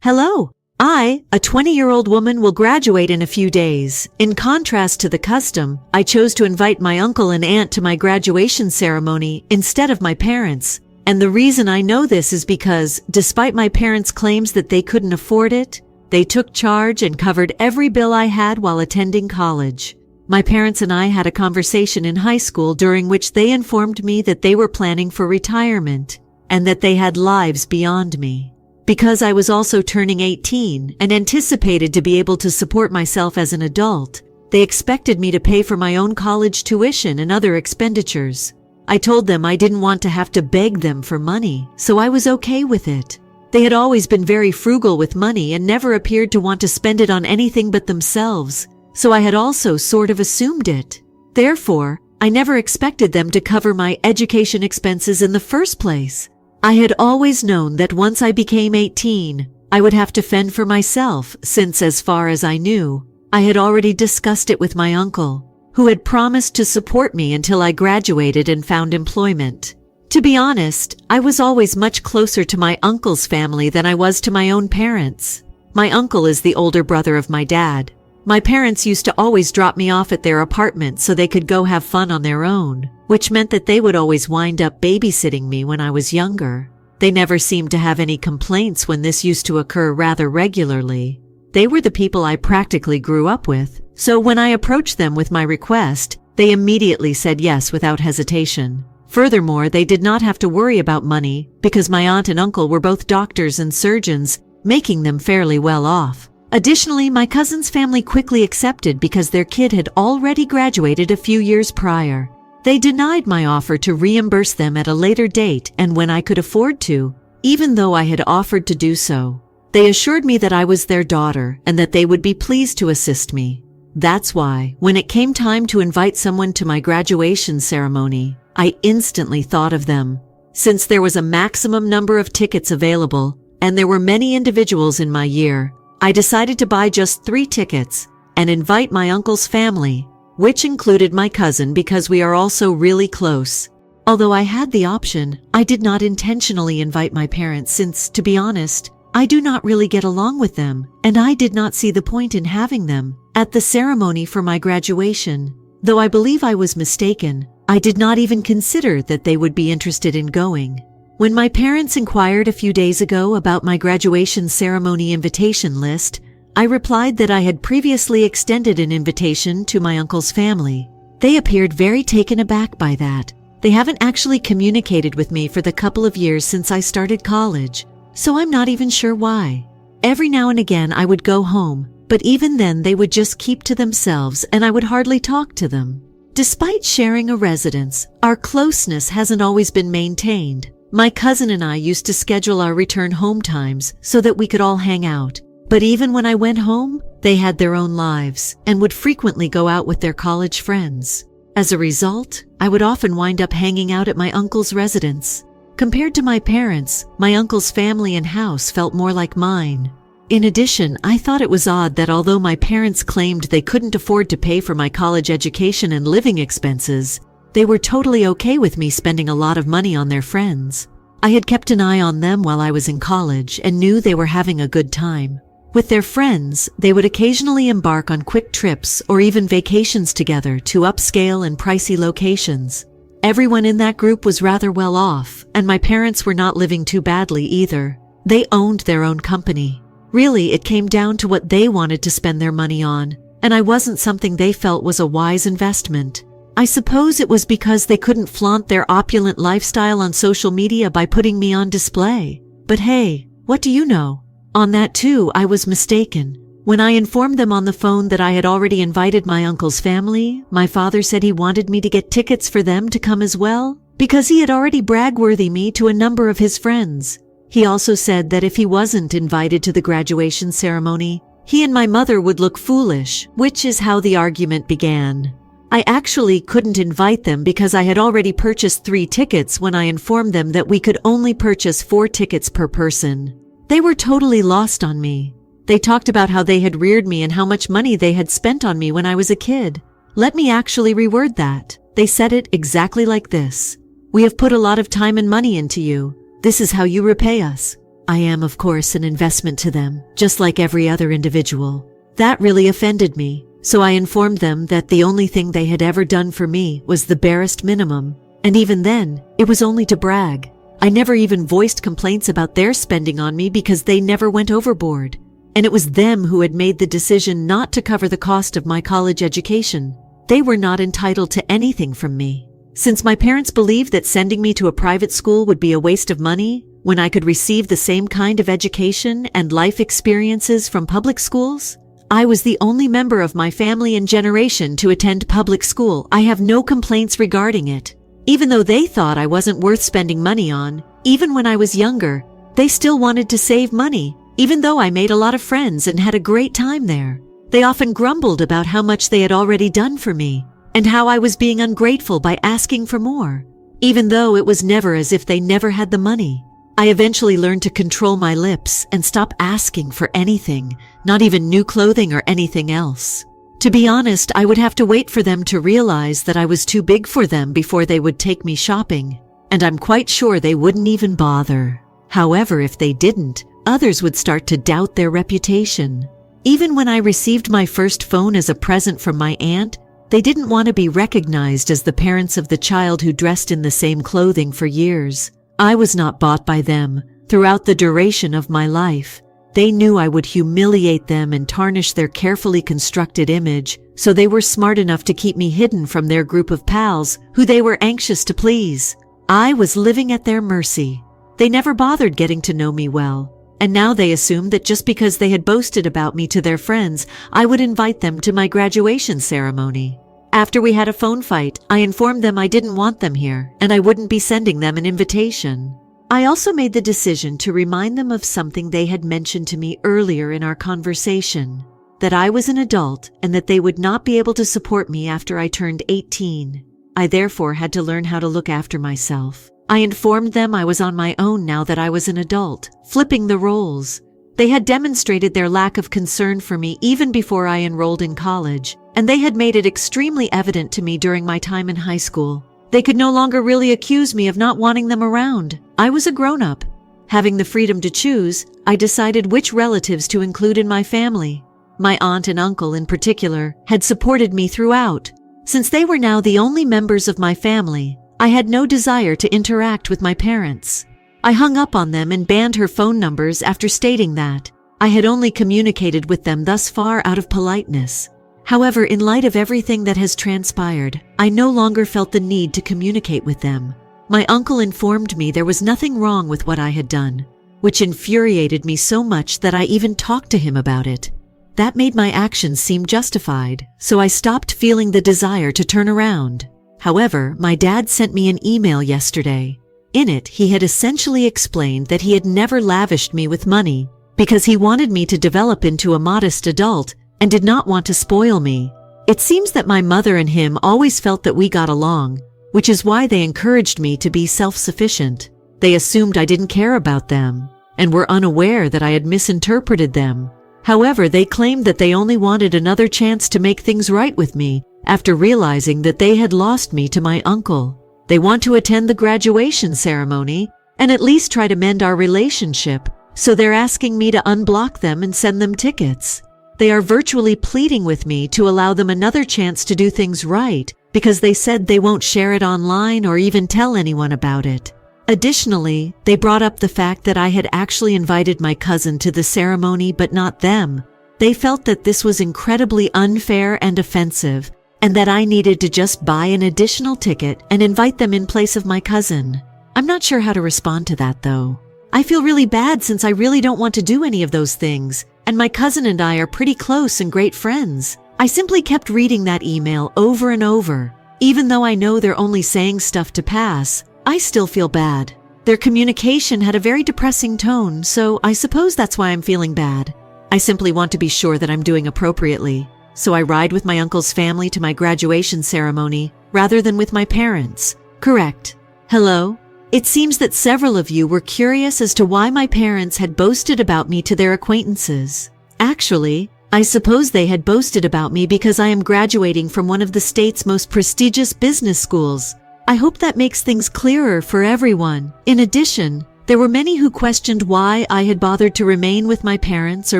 Hello. I, a 20-year-old woman, will graduate in a few days. In contrast to the custom, I chose to invite my uncle and aunt to my graduation ceremony instead of my parents. And the reason I know this is because, despite my parents' claims that they couldn't afford it, they took charge and covered every bill I had while attending college. My parents and I had a conversation in high school during which they informed me that they were planning for retirement and that they had lives beyond me. Because I was also turning 18 and anticipated to be able to support myself as an adult, they expected me to pay for my own college tuition and other expenditures. I told them I didn't want to have to beg them for money, so I was okay with it. They had always been very frugal with money and never appeared to want to spend it on anything but themselves, so I had also sort of assumed it. Therefore, I never expected them to cover my education expenses in the first place. I had always known that once I became 18, I would have to fend for myself since, as far as I knew, I had already discussed it with my uncle, who had promised to support me until I graduated and found employment. To be honest, I was always much closer to my uncle's family than I was to my own parents. My uncle is the older brother of my dad. My parents used to always drop me off at their apartment so they could go have fun on their own, which meant that they would always wind up babysitting me when I was younger. They never seemed to have any complaints when this used to occur rather regularly. They were the people I practically grew up with, so when I approached them with my request, they immediately said yes without hesitation. Furthermore, they did not have to worry about money because my aunt and uncle were both doctors and surgeons, making them fairly well off. Additionally, my cousin's family quickly accepted because their kid had already graduated a few years prior. They denied my offer to reimburse them at a later date and when I could afford to, even though I had offered to do so. They assured me that I was their daughter and that they would be pleased to assist me. That's why, when it came time to invite someone to my graduation ceremony, I instantly thought of them. Since there was a maximum number of tickets available, and there were many individuals in my year, I decided to buy just 3 tickets and invite my uncle's family, which included my cousin because we are also really close. Although I had the option, I did not intentionally invite my parents since, to be honest, I do not really get along with them, and I did not see the point in having them at the ceremony for my graduation. Though I believe I was mistaken, I did not even consider that they would be interested in going. When my parents inquired a few days ago about my graduation ceremony invitation list, I replied that I had previously extended an invitation to my uncle's family. They appeared very taken aback by that. They haven't actually communicated with me for the couple of years since I started college, so I'm not even sure why. Every now and again I would go home, but even then they would just keep to themselves and I would hardly talk to them. Despite sharing a residence, our closeness hasn't always been maintained. My cousin and I used to schedule our return home times so that we could all hang out. But even when I went home, they had their own lives and would frequently go out with their college friends. As a result, I would often wind up hanging out at my uncle's residence. Compared to my parents, my uncle's family and house felt more like mine. In addition, I thought it was odd that although my parents claimed they couldn't afford to pay for my college education and living expenses, they were totally okay with me spending a lot of money on their friends. I had kept an eye on them while I was in college and knew they were having a good time. With their friends, they would occasionally embark on quick trips or even vacations together to upscale and pricey locations. Everyone in that group was rather well off, and my parents were not living too badly either. They owned their own company. Really, it came down to what they wanted to spend their money on, and I wasn't something they felt was a wise investment. I suppose it was because they couldn't flaunt their opulent lifestyle on social media by putting me on display. But hey, what do you know? On that too, I was mistaken. When I informed them on the phone that I had already invited my uncle's family, my father said he wanted me to get tickets for them to come as well, because he had already brag-worthy me to a number of his friends. He also said that if he wasn't invited to the graduation ceremony, he and my mother would look foolish, which is how the argument began. I actually couldn't invite them because I had already purchased 3 tickets when I informed them that we could only purchase 4 tickets per person. They were totally lost on me. They talked about how they had reared me and how much money they had spent on me when I was a kid. Let me actually reword that. They said it exactly like this. "We have put a lot of time and money into you. This is how you repay us." I am, of course, an investment to them, just like every other individual. That really offended me, so I informed them that the only thing they had ever done for me was the barest minimum, and even then, it was only to brag. I never even voiced complaints about their spending on me because they never went overboard. And it was them who had made the decision not to cover the cost of my college education. They were not entitled to anything from me. Since my parents believed that sending me to a private school would be a waste of money, when I could receive the same kind of education and life experiences from public schools, I was the only member of my family and generation to attend public school. I have no complaints regarding it. Even though they thought I wasn't worth spending money on, even when I was younger, they still wanted to save money, even though I made a lot of friends and had a great time there. They often grumbled about how much they had already done for me, and how I was being ungrateful by asking for more, even though it was never as if they never had the money. I eventually learned to control my lips and stop asking for anything, not even new clothing or anything else. To be honest, I would have to wait for them to realize that I was too big for them before they would take me shopping, and I'm quite sure they wouldn't even bother. However, if they didn't, others would start to doubt their reputation. Even when I received my first phone as a present from my aunt, they didn't want to be recognized as the parents of the child who dressed in the same clothing for years. I was not bought by them. Throughout the duration of my life, they knew I would humiliate them and tarnish their carefully constructed image, so they were smart enough to keep me hidden from their group of pals who they were anxious to please. I was living at their mercy. They never bothered getting to know me well, and now they assumed that just because they had boasted about me to their friends, I would invite them to my graduation ceremony. After we had a phone fight, I informed them I didn't want them here, and I wouldn't be sending them an invitation. I also made the decision to remind them of something they had mentioned to me earlier in our conversation, that I was an adult and that they would not be able to support me after I turned 18. I therefore had to learn how to look after myself. I informed them I was on my own now that I was an adult, flipping the roles. They had demonstrated their lack of concern for me even before I enrolled in college, and they had made it extremely evident to me during my time in high school. They could no longer really accuse me of not wanting them around. I was a grown-up. Having the freedom to choose, I decided which relatives to include in my family. My aunt and uncle in particular had supported me throughout. Since they were now the only members of my family, I had no desire to interact with my parents. I hung up on them and banned her phone numbers after stating that I had only communicated with them thus far out of politeness. However, in light of everything that has transpired, I no longer felt the need to communicate with them. My uncle informed me there was nothing wrong with what I had done, which infuriated me so much that I even talked to him about it. That made my actions seem justified, so I stopped feeling the desire to turn around. However, my dad sent me an email yesterday. In it, he had essentially explained that he had never lavished me with money because he wanted me to develop into a modest adult and did not want to spoil me. It seems that my mother and him always felt that we got along, which is why they encouraged me to be self-sufficient. They assumed I didn't care about them and were unaware that I had misinterpreted them. However, they claimed that they only wanted another chance to make things right with me after realizing that they had lost me to my uncle. They want to attend the graduation ceremony and at least try to mend our relationship, so they're asking me to unblock them and send them tickets. They are virtually pleading with me to allow them another chance to do things right because they said they won't share it online or even tell anyone about it. Additionally, they brought up the fact that I had actually invited my cousin to the ceremony but not them. They felt that this was incredibly unfair and offensive, and that I needed to just buy an additional ticket and invite them in place of my cousin. I'm not sure how to respond to that though. I feel really bad since I really don't want to do any of those things, and my cousin and I are pretty close and great friends. I simply kept reading that email over and over. Even though I know they're only saying stuff to pass, I still feel bad. Their communication had a very depressing tone, so I suppose that's why I'm feeling bad. I simply want to be sure that I'm doing appropriately. So I ride with my uncle's family to my graduation ceremony rather than with my parents. Correct. Hello? It seems that several of you were curious as to why my parents had boasted about me to their acquaintances. Actually, I suppose they had boasted about me because I am graduating from one of the state's most prestigious business schools. I hope that makes things clearer for everyone. In addition, There were many who questioned why I had bothered to remain with my parents or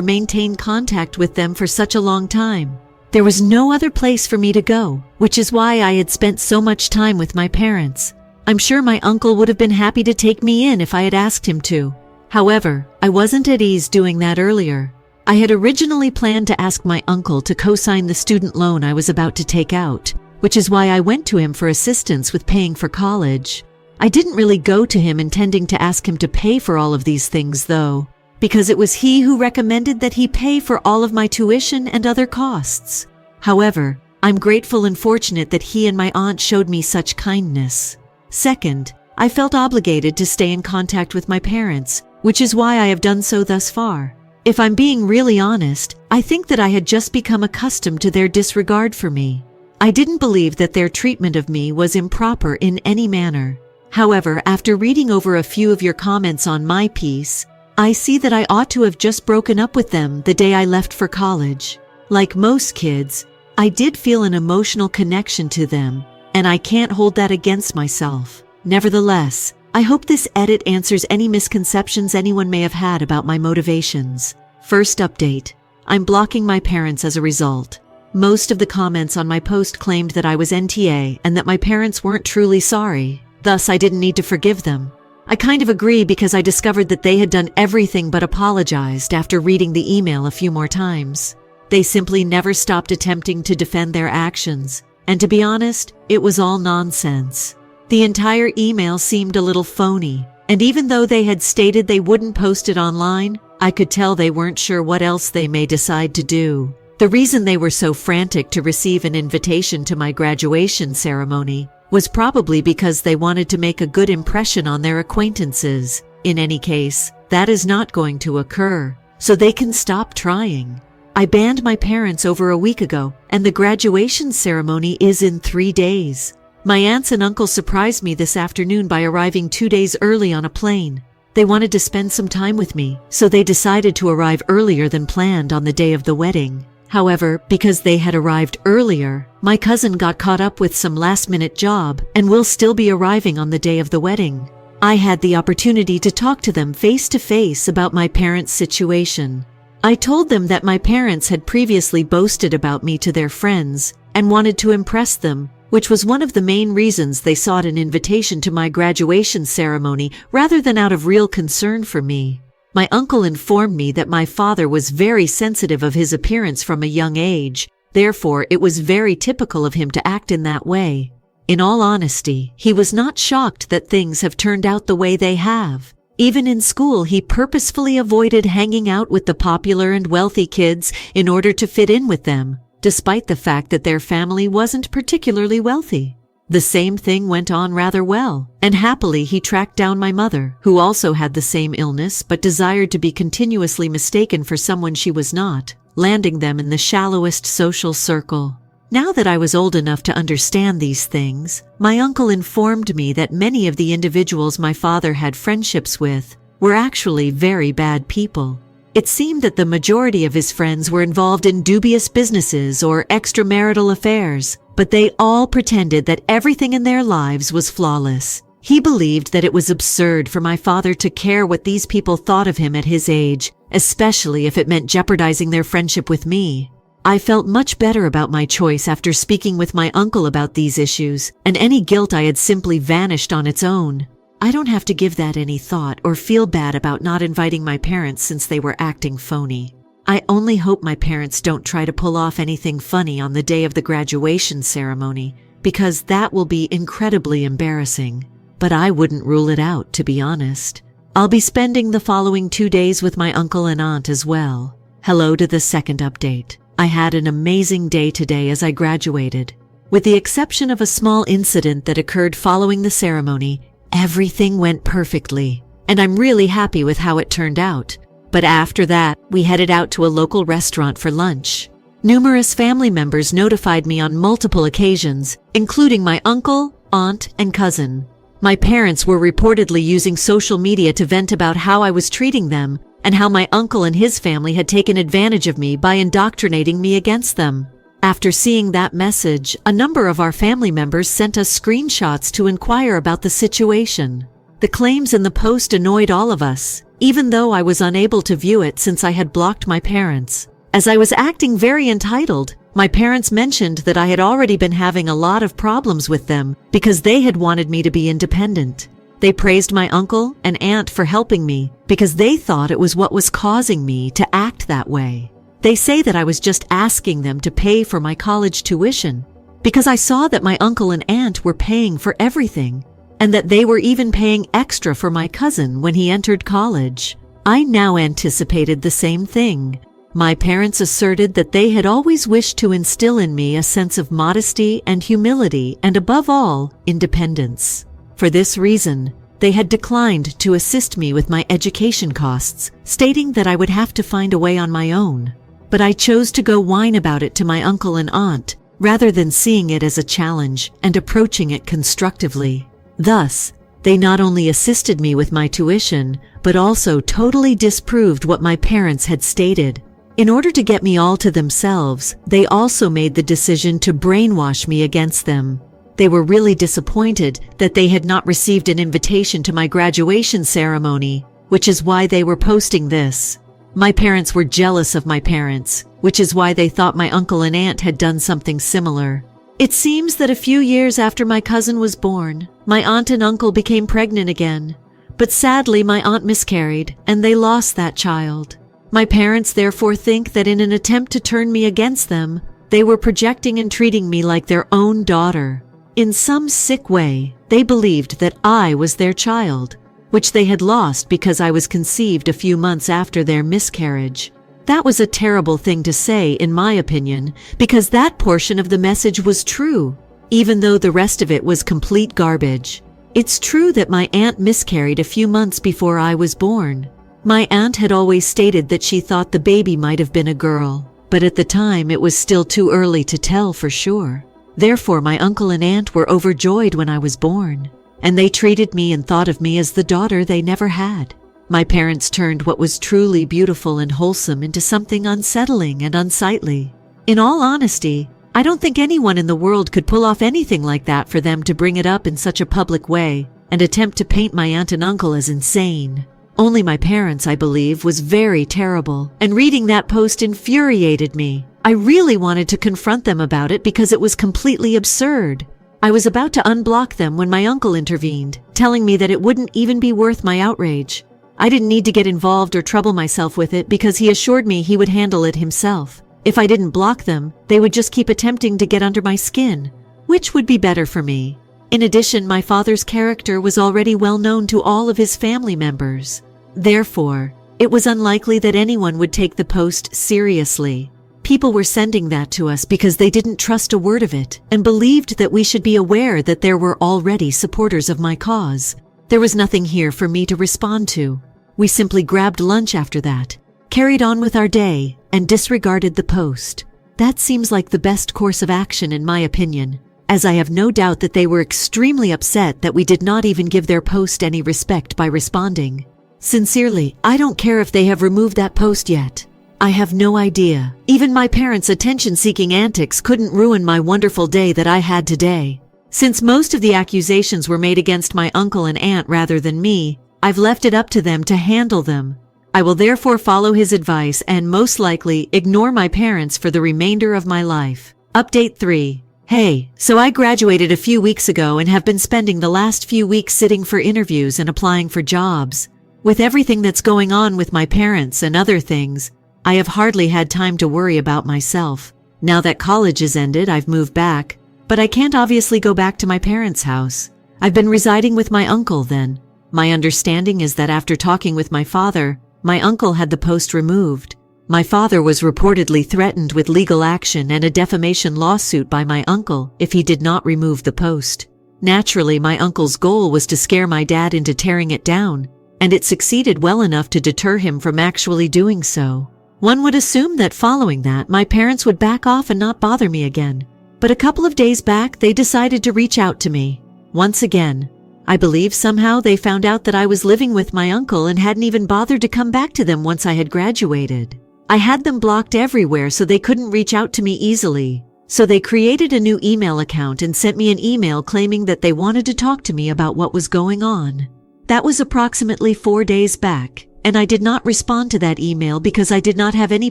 maintain contact with them for such a long time. There was no other place for me to go, which is why I had spent so much time with my parents. I'm sure my uncle would have been happy to take me in if I had asked him to. However, I wasn't at ease doing that earlier. I had originally planned to ask my uncle to co-sign the student loan I was about to take out, which is why I went to him for assistance with paying for college. I didn't really go to him intending to ask him to pay for all of these things, though, because it was he who recommended that he pay for all of my tuition and other costs. However, I'm grateful and fortunate that he and my aunt showed me such kindness. Second, I felt obligated to stay in contact with my parents, which is why I have done so thus far. If I'm being really honest, I think that I had just become accustomed to their disregard for me. I didn't believe that their treatment of me was improper in any manner. However, after reading over a few of your comments on my piece, I see that I ought to have just broken up with them the day I left for college. Like most kids, I did feel an emotional connection to them, and I can't hold that against myself. Nevertheless, I hope this edit answers any misconceptions anyone may have had about my motivations. First update. I'm blocking my parents as a result. Most of the comments on my post claimed that I was NTA and that my parents weren't truly sorry. Thus, I didn't need to forgive them. I kind of agree because I discovered that they had done everything but apologized after reading the email a few more times. They simply never stopped attempting to defend their actions, and to be honest, it was all nonsense. The entire email seemed a little phony, and even though they had stated they wouldn't post it online, I could tell they weren't sure what else they may decide to do. The reason they were so frantic to receive an invitation to my graduation ceremony was probably because they wanted to make a good impression on their acquaintances. In any case, that is not going to occur, so they can stop trying. I banned my parents over a week ago, and the graduation ceremony is in 3 days. My aunts and uncles surprised me this afternoon by arriving 2 days early on a plane. They wanted to spend some time with me, so they decided to arrive earlier than planned on the day of the wedding. However, because they had arrived earlier, my cousin got caught up with some last-minute job and will still be arriving on the day of the wedding. I had the opportunity to talk to them face-to-face about my parents' situation. I told them that my parents had previously boasted about me to their friends and wanted to impress them, which was one of the main reasons they sought an invitation to my graduation ceremony rather than out of real concern for me. My uncle informed me that my father was very sensitive of his appearance from a young age, therefore it was very typical of him to act in that way. In all honesty, he was not shocked that things have turned out the way they have. Even in school, he purposefully avoided hanging out with the popular and wealthy kids in order to fit in with them, despite the fact that their family wasn't particularly wealthy. The same thing went on rather well, and happily he tracked down my mother, who also had the same illness but desired to be continuously mistaken for someone she was not, landing them in the shallowest social circle. Now that I was old enough to understand these things, my uncle informed me that many of the individuals my father had friendships with were actually very bad people. It seemed that the majority of his friends were involved in dubious businesses or extramarital affairs, but they all pretended that everything in their lives was flawless. He believed that it was absurd for my father to care what these people thought of him at his age, especially if it meant jeopardizing their friendship with me. I felt much better about my choice after speaking with my uncle about these issues, and any guilt I had simply vanished on its own. I don't have to give that any thought or feel bad about not inviting my parents since they were acting phony. I only hope my parents don't try to pull off anything funny on the day of the graduation ceremony, because that will be incredibly embarrassing. But I wouldn't rule it out, to be honest. I'll be spending the following 2 days with my uncle and aunt as well. Hello to the second update. I had an amazing day today as I graduated. With the exception of a small incident that occurred following the ceremony, everything went perfectly, and I'm really happy with how it turned out. But after that, we headed out to a local restaurant for lunch. Numerous family members notified me on multiple occasions, including my uncle, aunt, and cousin. My parents were reportedly using social media to vent about how I was treating them and how my uncle and his family had taken advantage of me by indoctrinating me against them. After seeing that message, a number of our family members sent us screenshots to inquire about the situation. The claims in the post annoyed all of us, even though I was unable to view it since I had blocked my parents. As I was acting very entitled, my parents mentioned that I had already been having a lot of problems with them because they had wanted me to be independent. They praised my uncle and aunt for helping me because they thought it was what was causing me to act that way. They say that I was just asking them to pay for my college tuition because I saw that my uncle and aunt were paying for everything and that they were even paying extra for my cousin when he entered college. I now anticipated the same thing. My parents asserted that they had always wished to instill in me a sense of modesty and humility and, above all, independence. For this reason, they had declined to assist me with my education costs, stating that I would have to find a way on my own. But I chose to go whine about it to my uncle and aunt, rather than seeing it as a challenge and approaching it constructively. Thus, they not only assisted me with my tuition, but also totally disproved what my parents had stated. In order to get me all to themselves, they also made the decision to brainwash me against them. They were really disappointed that they had not received an invitation to my graduation ceremony, which is why they were posting this. My parents were jealous of my parents, which is why they thought my uncle and aunt had done something similar. It seems that a few years after my cousin was born, my aunt and uncle became pregnant again. But sadly, my aunt miscarried, and they lost that child. My parents therefore think that in an attempt to turn me against them, they were projecting and treating me like their own daughter. In some sick way, they believed that I was their child, which they had lost because I was conceived a few months after their miscarriage. That was a terrible thing to say, in my opinion, because that portion of the message was true, even though the rest of it was complete garbage. It's true that my aunt miscarried a few months before I was born. My aunt had always stated that she thought the baby might have been a girl, but at the time it was still too early to tell for sure. Therefore, my uncle and aunt were overjoyed when I was born, and they treated me and thought of me as the daughter they never had. My parents turned what was truly beautiful and wholesome into something unsettling and unsightly. In all honesty, I don't think anyone in the world could pull off anything like that for them to bring it up in such a public way and attempt to paint my aunt and uncle as insane. Only my parents, I believe, was very terrible, and reading that post infuriated me. I really wanted to confront them about it because it was completely absurd. I was about to unblock them when my uncle intervened, telling me that it wouldn't even be worth my outrage. I didn't need to get involved or trouble myself with it because he assured me he would handle it himself. If I didn't block them, they would just keep attempting to get under my skin, which would be better for me. In addition, my father's character was already well known to all of his family members. Therefore, it was unlikely that anyone would take the post seriously. People were sending that to us because they didn't trust a word of it and believed that we should be aware that there were already supporters of my cause. There was nothing here for me to respond to. We simply grabbed lunch after that, carried on with our day, and disregarded the post. That seems like the best course of action in my opinion, as I have no doubt that they were extremely upset that we did not even give their post any respect by responding. Sincerely, I don't care if they have removed that post yet. I have no idea. Even my parents' attention-seeking antics couldn't ruin my wonderful day that I had today. Since most of the accusations were made against my uncle and aunt rather than me, I've left it up to them to handle them. I will therefore follow his advice and most likely ignore my parents for the remainder of my life. Update 3. Hey, so I graduated a few weeks ago and have been spending the last few weeks sitting for interviews and applying for jobs. With everything that's going on with my parents and other things, I have hardly had time to worry about myself. Now that college is ended, I've moved back, but I can't obviously go back to my parents' house. I've been residing with my uncle then. My understanding is that after talking with my father, my uncle had the post removed. My father was reportedly threatened with legal action and a defamation lawsuit by my uncle if he did not remove the post. Naturally, my uncle's goal was to scare my dad into tearing it down, and it succeeded well enough to deter him from actually doing so. One would assume that following that, my parents would back off and not bother me again. But a couple of days back, they decided to reach out to me. Once again, I believe somehow they found out that I was living with my uncle and hadn't even bothered to come back to them once I had graduated. I had them blocked everywhere so they couldn't reach out to me easily. So they created a new email account and sent me an email claiming that they wanted to talk to me about what was going on. That was approximately 4 days back, and I did not respond to that email because I did not have any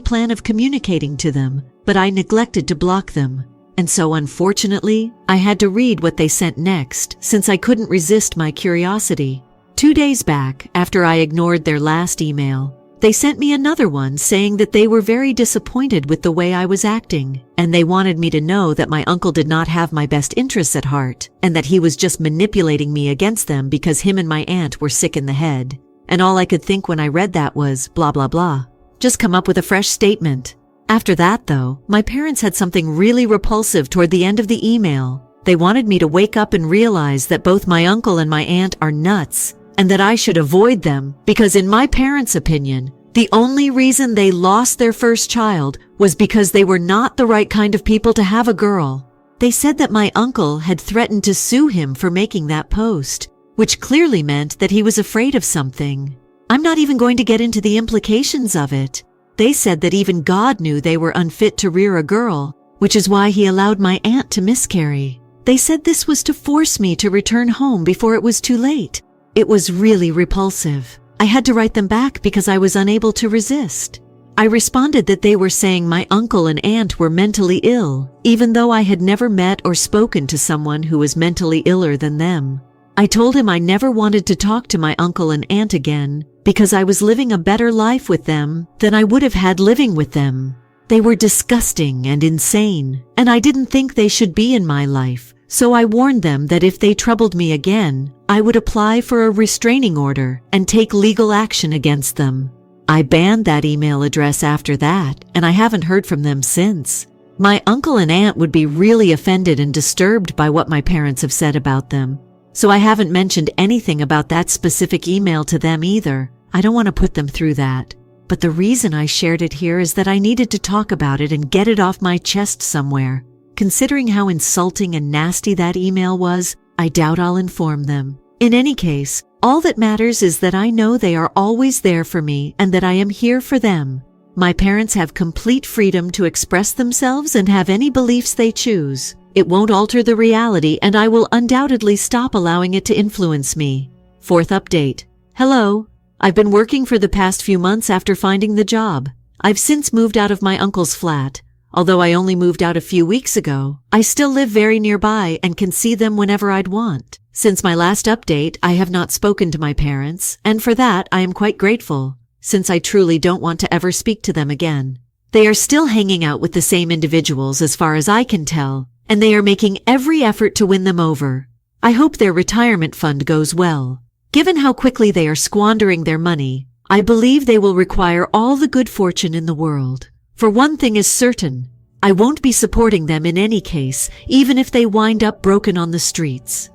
plan of communicating to them, but I neglected to block them. And so unfortunately, I had to read what they sent next since I couldn't resist my curiosity. 2 days back, after I ignored their last email, they sent me another one saying that they were very disappointed with the way I was acting, and they wanted me to know that my uncle did not have my best interests at heart, and that he was just manipulating me against them because him and my aunt were sick in the head. And all I could think when I read that was, blah blah blah. Just come up with a fresh statement. After that, though, my parents had something really repulsive toward the end of the email. They wanted me to wake up and realize that both my uncle and my aunt are nuts, and that I should avoid them because in my parents' opinion, the only reason they lost their first child was because they were not the right kind of people to have a girl. They said that my uncle had threatened to sue him for making that post, which clearly meant that he was afraid of something. I'm not even going to get into the implications of it. They said that even God knew they were unfit to rear a girl, which is why he allowed my aunt to miscarry. They said this was to force me to return home before it was too late. It was really repulsive. I had to write them back because I was unable to resist. I responded that they were saying my uncle and aunt were mentally ill, even though I had never met or spoken to someone who was mentally iller than them. I told him I never wanted to talk to my uncle and aunt again because I was living a better life with them than I would have had living with them. They were disgusting and insane, and I didn't think they should be in my life. So I warned them that if they troubled me again, I would apply for a restraining order and take legal action against them. I banned that email address after that, and I haven't heard from them since. My uncle and aunt would be really offended and disturbed by what my parents have said about them. So I haven't mentioned anything about that specific email to them either. I don't want to put them through that. But the reason I shared it here is that I needed to talk about it and get it off my chest somewhere. Considering how insulting and nasty that email was, I doubt I'll inform them. In any case, all that matters is that I know they are always there for me and that I am here for them. My parents have complete freedom to express themselves and have any beliefs they choose. It won't alter the reality, and I will undoubtedly stop allowing it to influence me. 4th update. Hello. I've been working for the past few months after finding the job. I've since moved out of my uncle's flat. Although I only moved out a few weeks ago, I still live very nearby and can see them whenever I'd want. Since my last update, I have not spoken to my parents, and for that I am quite grateful, since I truly don't want to ever speak to them again. They are still hanging out with the same individuals as far as I can tell, and they are making every effort to win them over. I hope their retirement fund goes well. Given how quickly they are squandering their money, I believe they will require all the good fortune in the world. For one thing is certain, I won't be supporting them in any case, even if they wind up broken on the streets.